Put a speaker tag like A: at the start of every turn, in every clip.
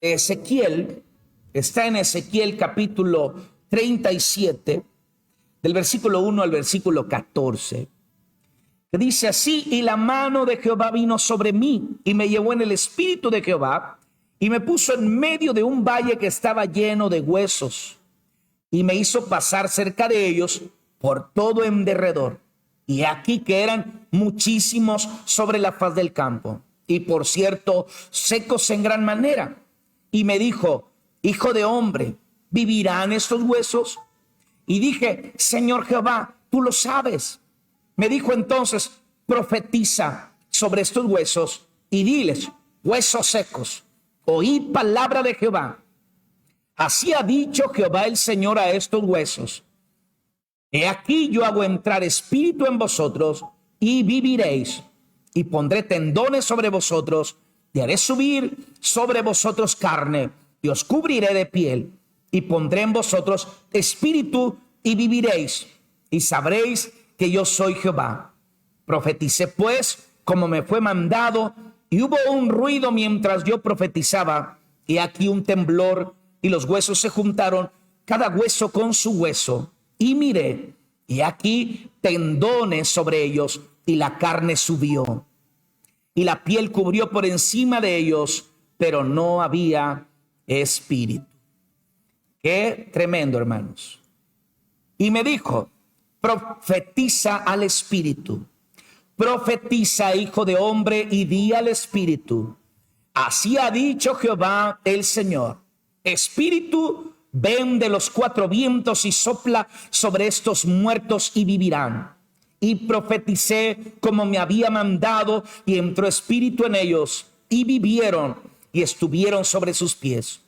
A: Ezequiel está en Ezequiel capítulo 37, del versículo 1 al versículo 14, que dice así: y la mano de Jehová vino sobre mí y me llevó en el espíritu de Jehová y me puso en medio de un valle que estaba lleno de huesos y me hizo pasar cerca de ellos por todo en derredor. Y aquí que eran muchísimos sobre la faz del campo, y por cierto, secos en gran manera. Y me dijo: hijo de hombre, ¿vivirán estos huesos? Y dije: Señor Jehová, tú lo sabes. Me dijo entonces: profetiza sobre estos huesos y diles: huesos secos, oíd palabra de Jehová. Así ha dicho Jehová el Señor a estos huesos: he aquí yo hago entrar espíritu en vosotros y viviréis, y pondré tendones sobre vosotros y haré subir sobre vosotros carne y os cubriré de piel, y pondré en vosotros espíritu y viviréis, y sabréis que yo soy Jehová. Profeticé pues como me fue mandado, y hubo un ruido mientras yo profetizaba, y aquí un temblor, y los huesos se juntaron, cada hueso con su hueso, y miré, y aquí tendones sobre ellos, y la carne subió, y la piel cubrió por encima de ellos, pero no había espíritu. Qué tremendo, hermanos. Y me dijo: profetiza al espíritu, profetiza, hijo de hombre, y di al espíritu: así ha dicho Jehová el Señor, espíritu, ven de los cuatro vientos y sopla sobre estos muertos y vivirán. Y profeticé como me había mandado, y entró espíritu en ellos, y vivieron, y estuvieron sobre sus pies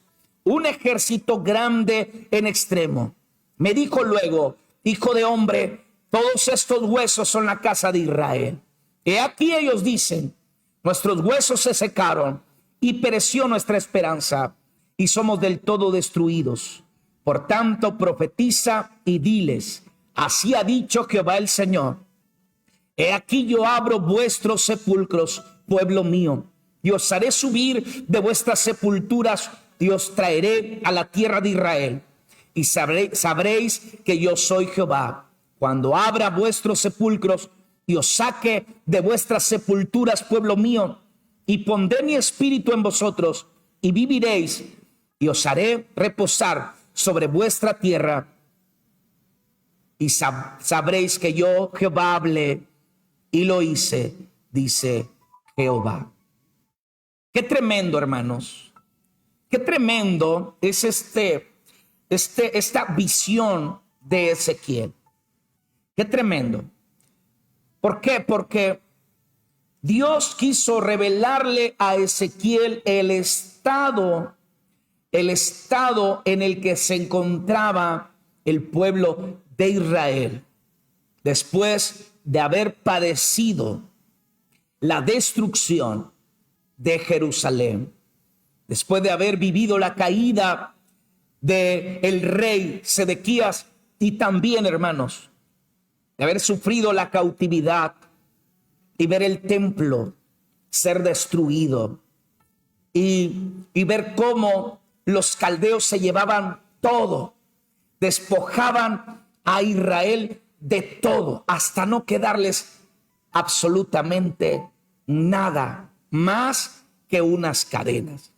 A: un ejército grande en extremo. Me dijo luego: hijo de hombre, todos estos huesos son la casa de Israel. He aquí ellos dicen: nuestros huesos se secaron y pereció nuestra esperanza, y somos del todo destruidos. Por tanto, profetiza y diles: así ha dicho Jehová el Señor: he aquí yo abro vuestros sepulcros, pueblo mío, y os haré subir de vuestras sepulturas, y os traeré a la tierra de Israel. Y sabréis que yo soy Jehová, cuando abra vuestros sepulcros y os saque de vuestras sepulturas, pueblo mío, y pondré mi espíritu en vosotros, y viviréis, y os haré reposar sobre vuestra tierra, y sabréis que yo Jehová hablé y lo hice, dice Jehová. Qué tremendo, hermanos. Qué tremendo es esta visión de Ezequiel. Qué tremendo. ¿Por qué? Porque Dios quiso revelarle a Ezequiel el estado en el que se encontraba el pueblo de Israel después de haber padecido la destrucción de Jerusalén, después de haber vivido la caída del rey Sedequías, y también, hermanos, de haber sufrido la cautividad y ver el templo ser destruido, y ver cómo los caldeos se llevaban todo, despojaban a Israel de todo, hasta no quedarles absolutamente nada más que unas cadenas.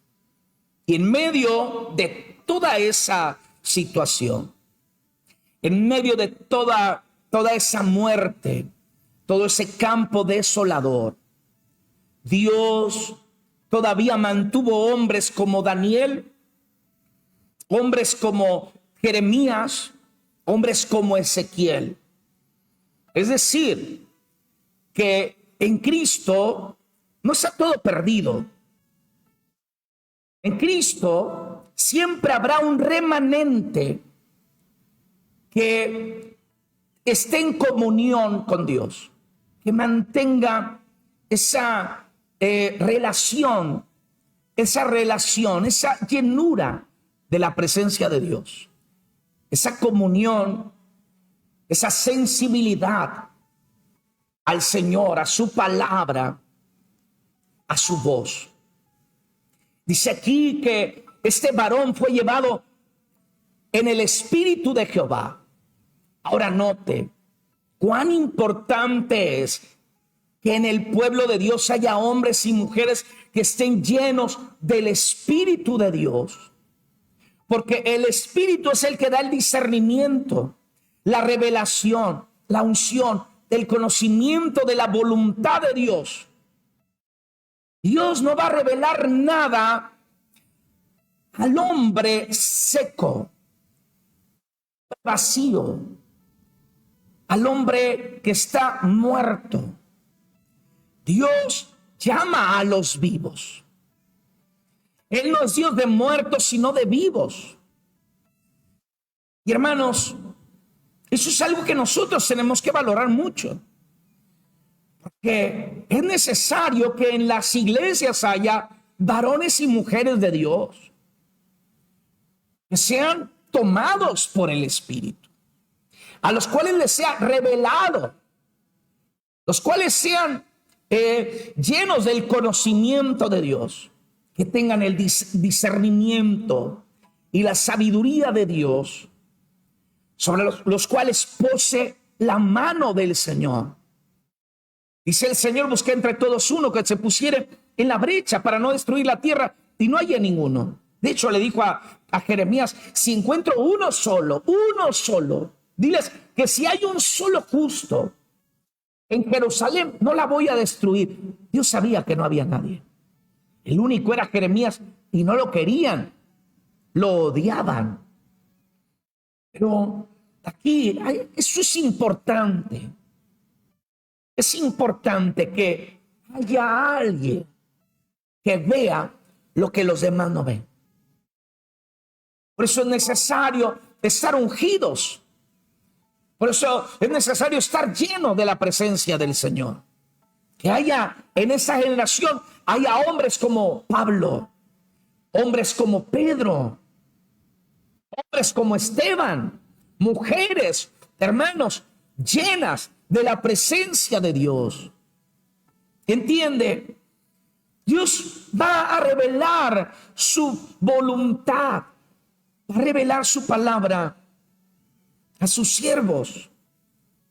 A: Y en medio de toda esa situación, en medio de toda esa muerte, todo ese campo desolador, Dios todavía mantuvo hombres como Daniel, hombres como Jeremías, hombres como Ezequiel. Es decir, que en Cristo no está todo perdido. En Cristo siempre habrá un remanente que esté en comunión con Dios, que mantenga esa relación, esa llenura de la presencia de Dios, esa comunión, esa sensibilidad al Señor, a su palabra, a su voz. Dice aquí que este varón fue llevado en el espíritu de Jehová. Ahora note cuán importante es que en el pueblo de Dios haya hombres y mujeres que estén llenos del espíritu de Dios. Porque el espíritu es el que da el discernimiento, la revelación, la unción, el conocimiento de la voluntad de Dios. Dios no va a revelar nada al hombre seco, vacío, al hombre que está muerto. Dios llama a los vivos. Él no es Dios de muertos, sino de vivos. Y hermanos, eso es algo que nosotros tenemos que valorar mucho. Porque es necesario que en las iglesias haya varones y mujeres de Dios que sean tomados por el Espíritu, a los cuales les sea revelado, los cuales sean llenos del conocimiento de Dios, que tengan el discernimiento y la sabiduría de Dios, sobre los cuales pose la mano del Señor. Dice el Señor: busqué entre todos uno que se pusiera en la brecha para no destruir la tierra, y no haya ninguno. De hecho, le dijo a Jeremías: si encuentro uno solo, diles que si hay un solo justo en Jerusalén, no la voy a destruir. Dios sabía que no había nadie. El único era Jeremías, y no lo querían, lo odiaban. Pero aquí, eso es importante. Es importante que haya alguien que vea lo que los demás no ven. Por eso es necesario estar ungidos. Por eso es necesario estar lleno de la presencia del Señor. Que haya en esa generación, haya hombres como Pablo, hombres como Pedro, hombres como Esteban, mujeres, hermanos, llenas de la presencia de Dios. ¿Entiende? Dios va a revelar su voluntad, va a revelar su palabra a sus siervos.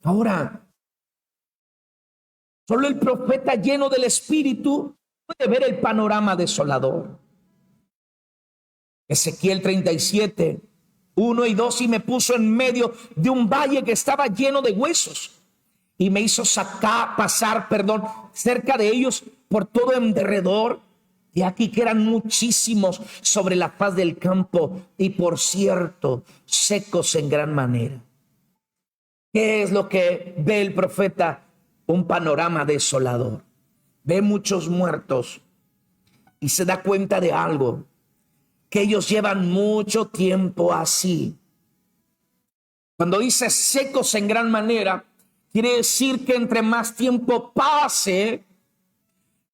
A: Ahora, solo el profeta lleno del Espíritu puede ver el panorama desolador. Ezequiel 37, 1 y 2: y me puso en medio de un valle que estaba lleno de huesos, y me hizo pasar cerca de ellos por todo en derredor. Y aquí que eran muchísimos sobre la faz del campo, y por cierto, secos en gran manera. ¿Qué es lo que ve el profeta? Un panorama desolador. Ve muchos muertos y se da cuenta de algo, que ellos llevan mucho tiempo así. Cuando dice secos en gran manera, quiere decir que entre más tiempo pase,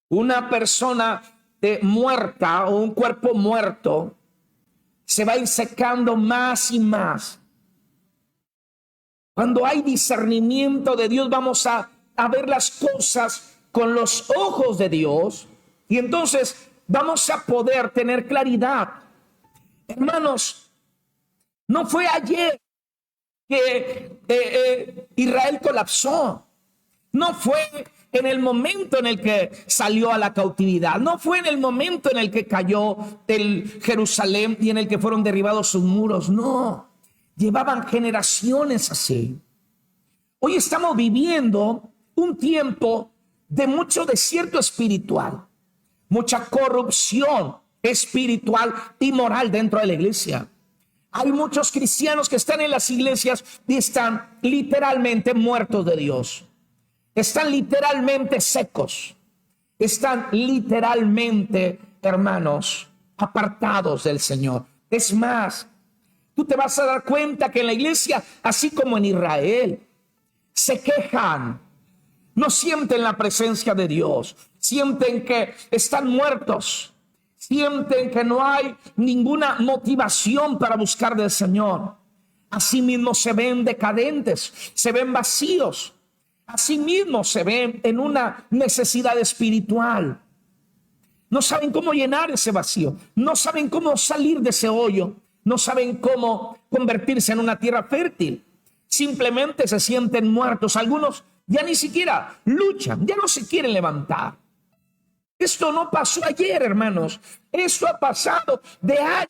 A: una persona muerta o un cuerpo muerto se va a ir secando más y más. Cuando hay discernimiento de Dios, vamos a ver las cosas con los ojos de Dios, y entonces vamos a poder tener claridad. Hermanos, no fue ayer que Israel colapsó. No fue en el momento en el que salió a la cautividad. No fue en el momento en el que cayó el Jerusalén y en el que fueron derribados sus muros. No, llevaban generaciones así. Hoy estamos viviendo un tiempo de mucho desierto espiritual, mucha corrupción espiritual y moral dentro de la iglesia. Hay muchos cristianos que están en las iglesias y están literalmente muertos de Dios. Están literalmente secos. Están literalmente, hermanos, apartados del Señor. Es más, tú te vas a dar cuenta que en la iglesia, así como en Israel, se quejan. No sienten la presencia de Dios. Sienten que están muertos. Sienten que no hay ninguna motivación para buscar del Señor. Asimismo se ven decadentes, se ven vacíos. Asimismo se ven en una necesidad espiritual. No saben cómo llenar ese vacío. No saben cómo salir de ese hoyo. No saben cómo convertirse en una tierra fértil. Simplemente se sienten muertos. Algunos ya ni siquiera luchan, ya no se quieren levantar. Esto no pasó ayer, hermanos. Esto ha pasado de años.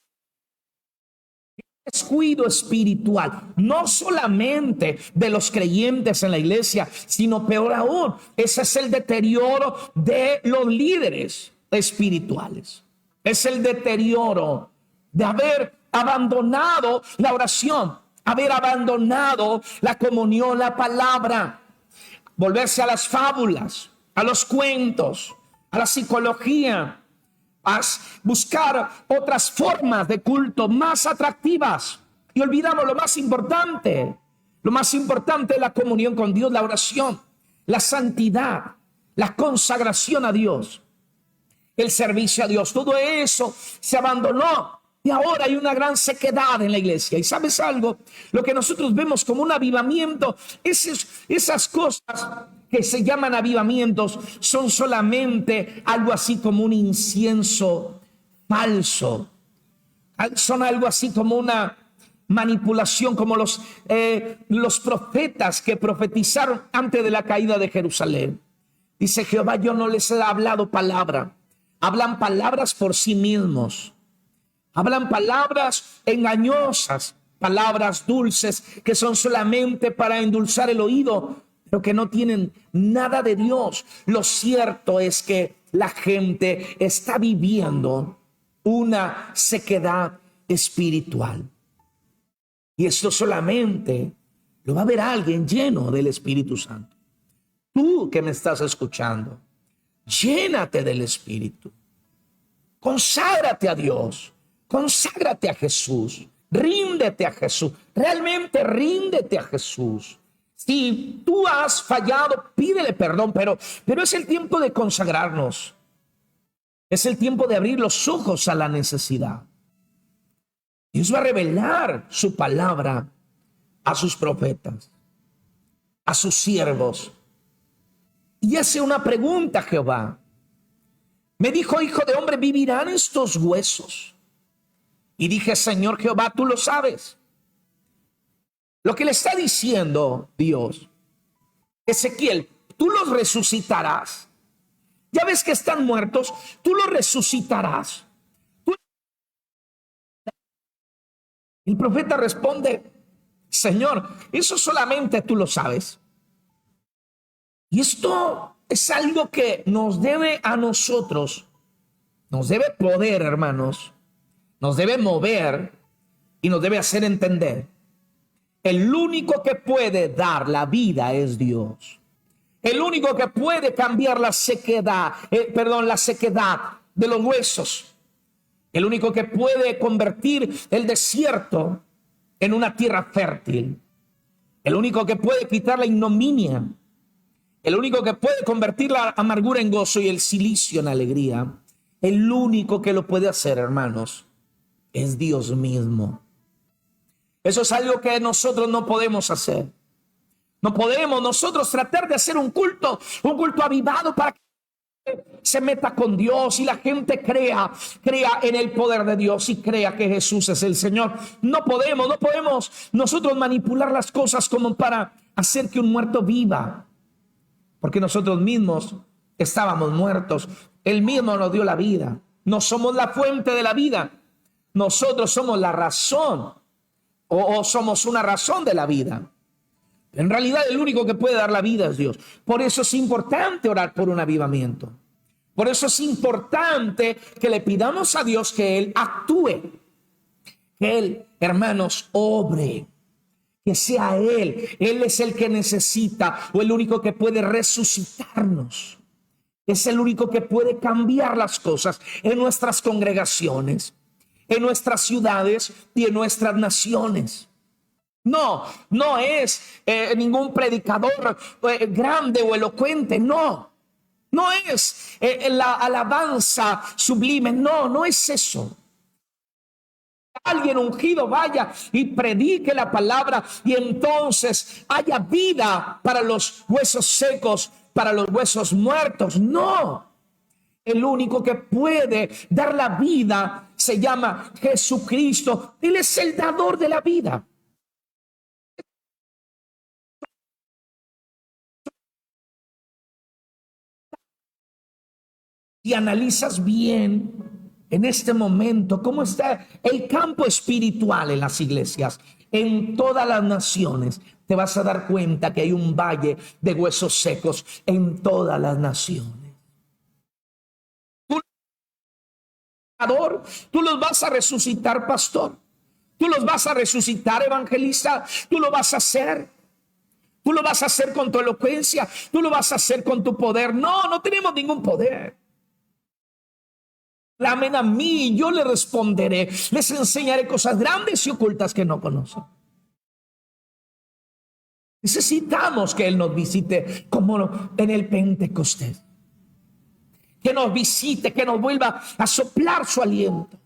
A: Descuido espiritual, no solamente de los creyentes en la iglesia, sino peor aún, ese es el deterioro de los líderes espirituales. Es el deterioro de haber abandonado la oración, haber abandonado la comunión, la palabra, volverse a las fábulas, a los cuentos, a la psicología, a buscar otras formas de culto más atractivas, y olvidamos lo más importante. Lo más importante es la comunión con Dios, la oración, la santidad, la consagración a Dios, el servicio a Dios. Todo eso se abandonó y ahora hay una gran sequedad en la iglesia. Y ¿sabes algo? Lo que nosotros vemos como un avivamiento, esas cosas que se llaman avivamientos son solamente algo así como un incienso falso. Son algo así como una manipulación, como los profetas que profetizaron antes de la caída de Jerusalén. Dice Jehová: yo no les he hablado palabra. Hablan palabras por sí mismos. Hablan palabras engañosas, palabras dulces que son solamente para endulzar el oído, pero que no tienen nada de Dios. Lo cierto es que la gente está viviendo una sequedad espiritual. Y esto solamente lo va a ver alguien lleno del Espíritu Santo. Tú que me estás escuchando, llénate del Espíritu. Conságrate a Dios. Conságrate a Jesús. Ríndete a Jesús. Realmente ríndete a Jesús. Si tú has fallado, pídele perdón, pero es el tiempo de consagrarnos. Es el tiempo de abrir los ojos a la necesidad. Dios va a revelar su palabra a sus profetas, a sus siervos. Y hace una pregunta a Jehová. Me dijo: hijo de hombre, ¿vivirán estos huesos? Y dije: Señor Jehová, tú lo sabes. Lo que le está diciendo Dios: Ezequiel, tú los resucitarás. Ya ves que están muertos, tú los resucitarás. El profeta responde: Señor, eso solamente tú lo sabes. Y esto es algo que nos debe a nosotros, nos debe poder, hermanos, nos debe mover y nos debe hacer entender. El único que puede dar la vida es Dios. El único que puede cambiar la sequedad, la sequedad de los huesos. El único que puede convertir el desierto en una tierra fértil. El único que puede quitar la ignominia. El único que puede convertir la amargura en gozo y el cilicio en alegría. El único que lo puede hacer, hermanos, es Dios mismo. Eso es algo que nosotros no podemos hacer. No podemos nosotros tratar de hacer un culto avivado para que se meta con Dios y la gente crea en el poder de Dios y crea que Jesús es el Señor. No podemos nosotros manipular las cosas como para hacer que un muerto viva, porque nosotros mismos estábamos muertos. Él mismo nos dio la vida. No somos la fuente de la vida. Nosotros somos la razón o somos una razón de la vida. En realidad el único que puede dar la vida es Dios. Por eso es importante orar por un avivamiento. Por eso es importante que le pidamos a Dios que Él actúe. Que Él, hermanos, obre. Que sea Él. Él es el que necesita o el único que puede resucitarnos. Es el único que puede cambiar las cosas en nuestras congregaciones, en nuestras ciudades y en nuestras naciones. No es ningún predicador grande o elocuente, no es la alabanza sublime, no es eso. Alguien ungido vaya y predique la palabra y entonces haya vida para los huesos secos, para los huesos muertos. No, El único que puede dar la vida se llama Jesucristo. Él es el dador de la vida. Si analizas bien en este momento cómo está el campo espiritual en las iglesias, en todas las naciones, te vas a dar cuenta que hay un valle de huesos secos en todas las naciones. Tú los vas a resucitar, pastor. Tú los vas a resucitar, evangelista. Tú lo vas a hacer. Tú lo vas a hacer con tu elocuencia. Tú lo vas a hacer con tu poder. No, no tenemos ningún poder. Clamen a mí, yo les responderé. Les enseñaré cosas grandes y ocultas que no conocen. Necesitamos que Él nos visite como en el Pentecostés. Que nos visite, que nos vuelva a soplar su aliento.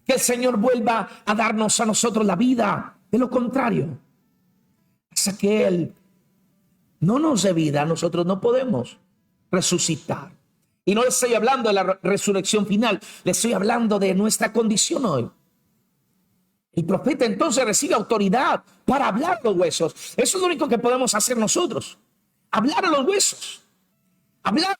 A: Que el Señor vuelva a darnos a nosotros la vida. De lo contrario, hasta que Él no nos dé vida, nosotros no podemos resucitar. Y no le estoy hablando de la resurrección final, le estoy hablando de nuestra condición hoy. El profeta entonces recibe autoridad para hablar a los huesos. Eso es lo único que podemos hacer nosotros. Hablar a los huesos. Hablar.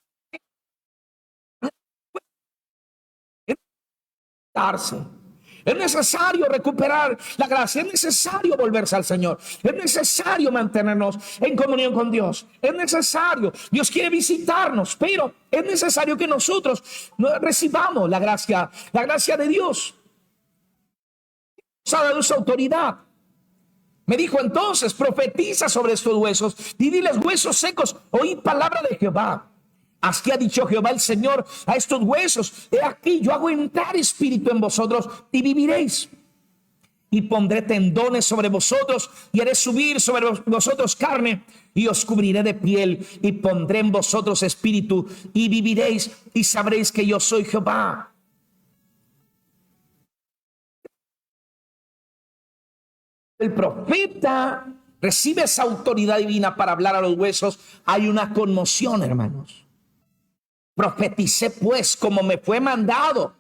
A: Es necesario recuperar la gracia, es necesario volverse al Señor, es necesario mantenernos en comunión con Dios, es necesario, Dios quiere visitarnos, pero es necesario que nosotros recibamos la gracia de Dios. Nos ha dado esa autoridad. Me dijo entonces, profetiza sobre estos huesos y diles, huesos secos, oí palabra de Jehová. Así ha dicho Jehová el Señor a estos huesos: he aquí, yo hago entrar espíritu en vosotros y viviréis. Y pondré tendones sobre vosotros y haré subir sobre vosotros carne y os cubriré de piel y pondré en vosotros espíritu y viviréis y sabréis que yo soy Jehová. El profeta recibe esa autoridad divina para hablar a los huesos. Hay una conmoción, hermanos. Profeticé pues como me fue mandado.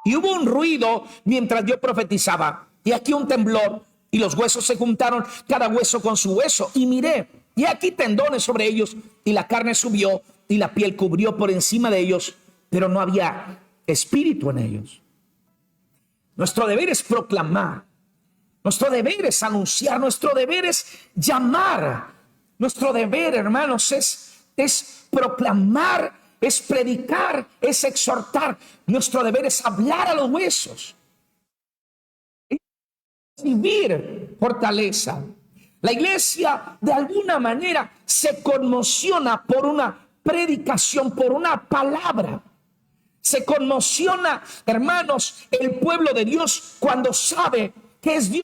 A: Y hubo un ruido mientras yo profetizaba. Y aquí un temblor. Y los huesos se juntaron, cada hueso con su hueso. Y miré, y aquí tendones sobre ellos. Y la carne subió, y la piel cubrió por encima de ellos. Pero no había espíritu en ellos. Nuestro deber es proclamar. Nuestro deber es anunciar. Nuestro deber es llamar. Nuestro deber, hermanos, es proclamar, es predicar, es exhortar. Nuestro deber es hablar a los huesos, recibir fortaleza. La iglesia de alguna manera se conmociona por una predicación, por una palabra. Se conmociona, hermanos, el pueblo de Dios cuando sabe que es Dios.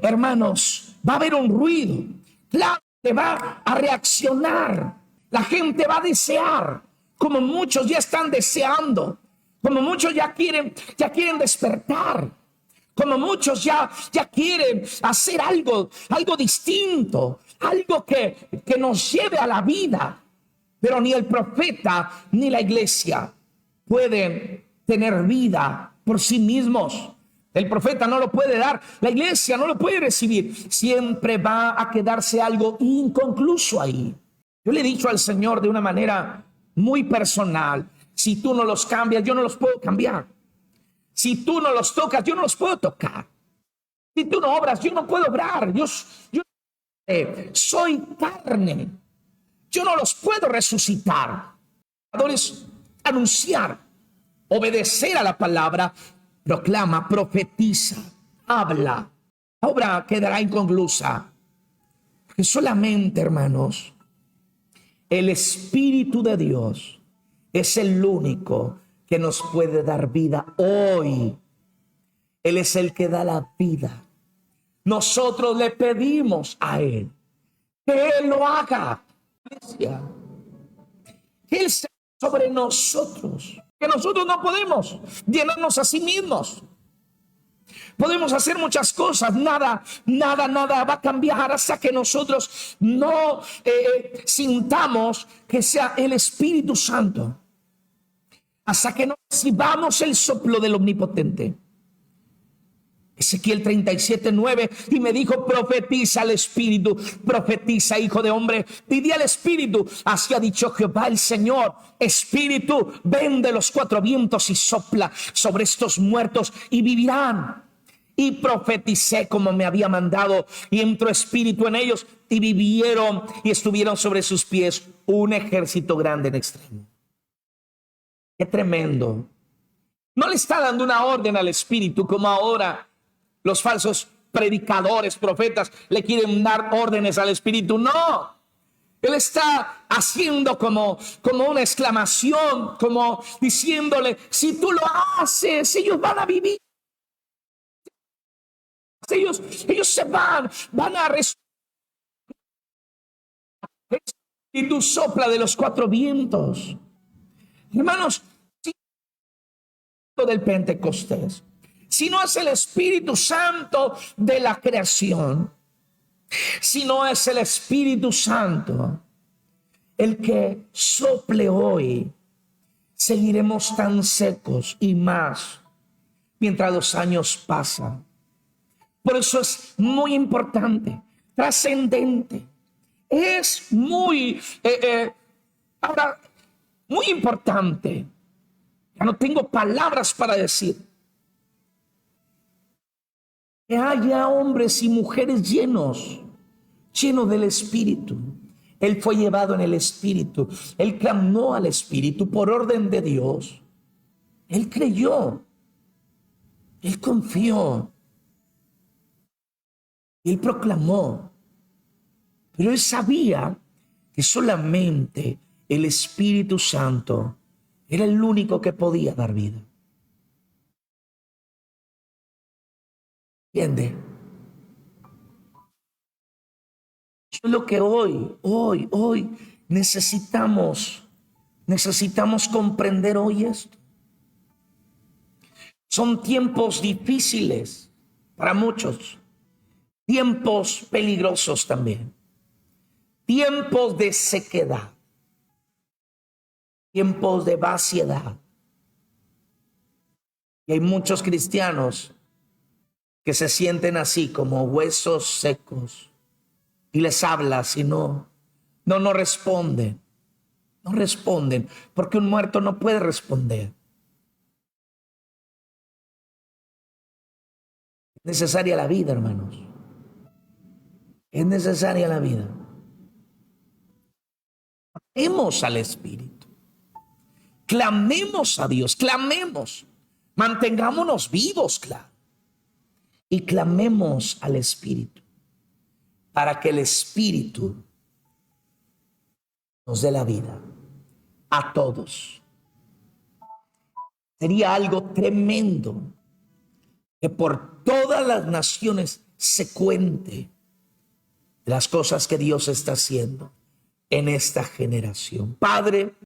A: Hermanos, va a haber un ruido, la gente va a reaccionar. La gente va a desear, como muchos ya están deseando, como muchos ya quieren despertar, como muchos ya quieren hacer algo distinto, algo que nos lleve a la vida. Pero ni el profeta ni la iglesia pueden tener vida por sí mismos. El profeta no lo puede dar, la iglesia no lo puede recibir. Siempre va a quedarse algo inconcluso ahí. Yo le he dicho al Señor de una manera muy personal: si tú no los cambias, yo no los puedo cambiar. Si tú no los tocas, yo no los puedo tocar. Si tú no obras, yo no puedo obrar. Yo soy carne. Yo no los puedo resucitar. Es anunciar, obedecer a la palabra, proclama, profetiza, habla. La obra quedará inconclusa. Porque solamente, hermanos, el Espíritu de Dios es el único que nos puede dar vida hoy. Él es el que da la vida. Nosotros le pedimos a Él que Él lo haga. Que Él sea sobre nosotros. Que nosotros no podemos llenarnos a sí mismos. Podemos hacer muchas cosas, nada va a cambiar hasta que nosotros no sintamos que sea el Espíritu Santo hasta que no recibamos el soplo del Omnipotente. Ezequiel 37:9, y me dijo: profetiza al Espíritu, profetiza, hijo de hombre, y di al Espíritu, así ha dicho Jehová el Señor, Espíritu, ven de los cuatro vientos y sopla sobre estos muertos y vivirán. Y profeticé como me había mandado, y entró espíritu en ellos, y vivieron, y estuvieron sobre sus pies un ejército grande en extremo. Qué tremendo. No le está dando una orden al Espíritu como ahora los falsos predicadores, profetas, le quieren dar órdenes al Espíritu. No, Él está haciendo como una exclamación, como diciéndole: si tú lo haces, ellos van a vivir. Ellos se van a resucitar. Y tú sopla de los cuatro vientos. Hermanos, del Pentecostés, si no es el Espíritu Santo de la creación, si no es el Espíritu Santo el que sople hoy, seguiremos tan secos y más mientras los años pasan. Por eso es muy importante, trascendente, es muy ahora muy importante. Ya no tengo palabras para decir que haya hombres y mujeres llenos del Espíritu. Él fue llevado en el Espíritu. Él clamó al Espíritu por orden de Dios. Él creyó. Él confió. Él proclamó. Pero él sabía que solamente el Espíritu Santo era el único que podía dar vida. ¿Entiende? Eso es lo que hoy necesitamos comprender hoy esto. Son tiempos difíciles para muchos, tiempos peligrosos también, tiempos de sequedad, tiempos de vaciedad. Y hay muchos cristianos que se sienten así como huesos secos y les hablas y no responden. No responden porque un muerto no puede responder. Es necesaria la vida, hermanos. Es necesaria la vida. Clamemos al Espíritu. Clamemos a Dios. Clamemos. Mantengámonos vivos, claro. Y clamemos al Espíritu para que el Espíritu nos dé la vida a todos. Sería algo tremendo que por todas las naciones se cuente las cosas que Dios está haciendo en esta generación. Padre,